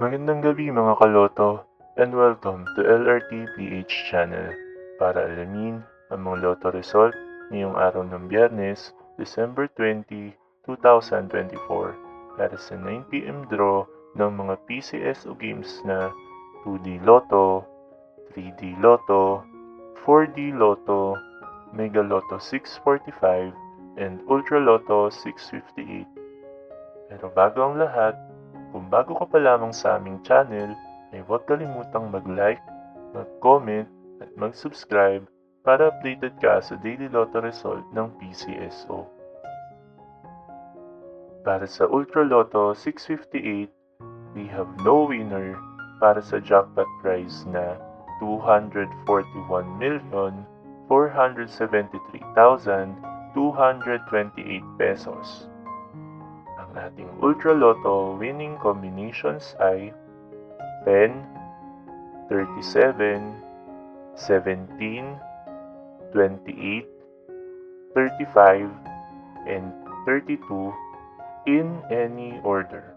Magandang gabi mga kaloto and welcome to LRT PH channel para alamin ang mga loto result ngayong araw ng Biyernes, December 20, 2024 para sa 9 PM draw ng mga PCSO games na 2D Lotto, 3D Lotto, 4D Lotto, Mega Lotto 645, and Ultra Lotto 658. Pero bago ang lahat, kung bago ka pa lamang sa aming channel, ay huwag kalimutang mag-like, mag-comment, at mag-subscribe para updated ka sa daily lotto result ng PCSO. Para sa Ultra Lotto 658, we have no winner para sa jackpot prize na 241,473,228 pesos. Ang ating Ultra Lotto winning combinations ay 10, 37, 17, 28, 35, and 32 in any order.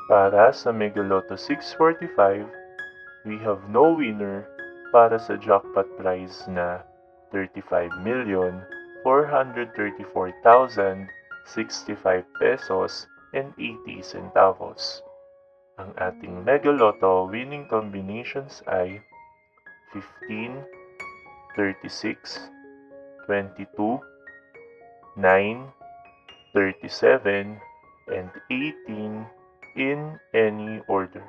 Para sa Mega Lotto 645, we have no winner para sa jackpot prize na 35,434,065 pesos and 80 centavos. Ang ating Mega Lotto winning combinations ay 15, 36, 22, 9, 37, and 18 in any order.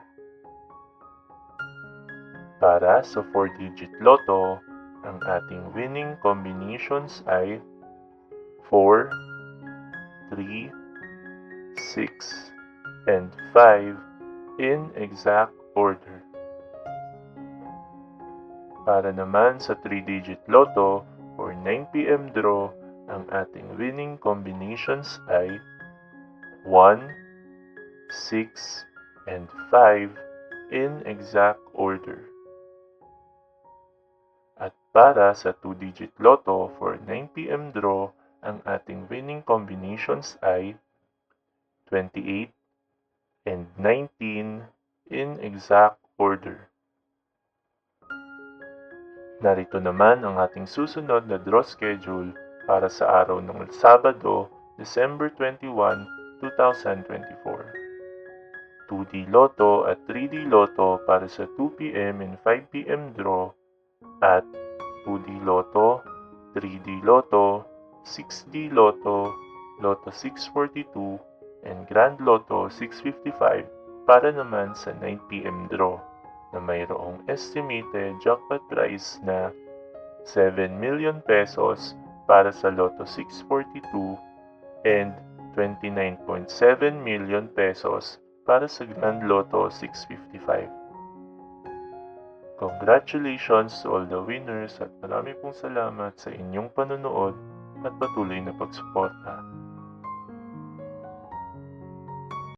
Para sa 4-digit Lotto, ang ating winning combinations ay 4, 3, 6, and 5 in exact order. Para naman sa 3-digit Lotto for 9 PM draw, ang ating winning combinations ay 1, 6, and 5 in exact order. At para sa 2-digit Lotto for 9 PM draw, ang ating winning combinations ay 28 and 19 in exact order. Narito naman ang ating susunod na draw schedule para sa araw ng Sabado, December 21, 2024. 2D Lotto at 3D Lotto para sa 2 PM and 5 PM draw at 2D Lotto, 3D Lotto, 6D Lotto, Lotto 642, and Grand Lotto 655 para naman sa 9 PM draw na mayroong estimated jackpot prize na 7 million pesos para sa Lotto 642 and 29.7 million pesos para sa Grand Lotto 655. Congratulations to all the winners at marami pong salamat sa inyong panonood at patuloy na pagsuporta.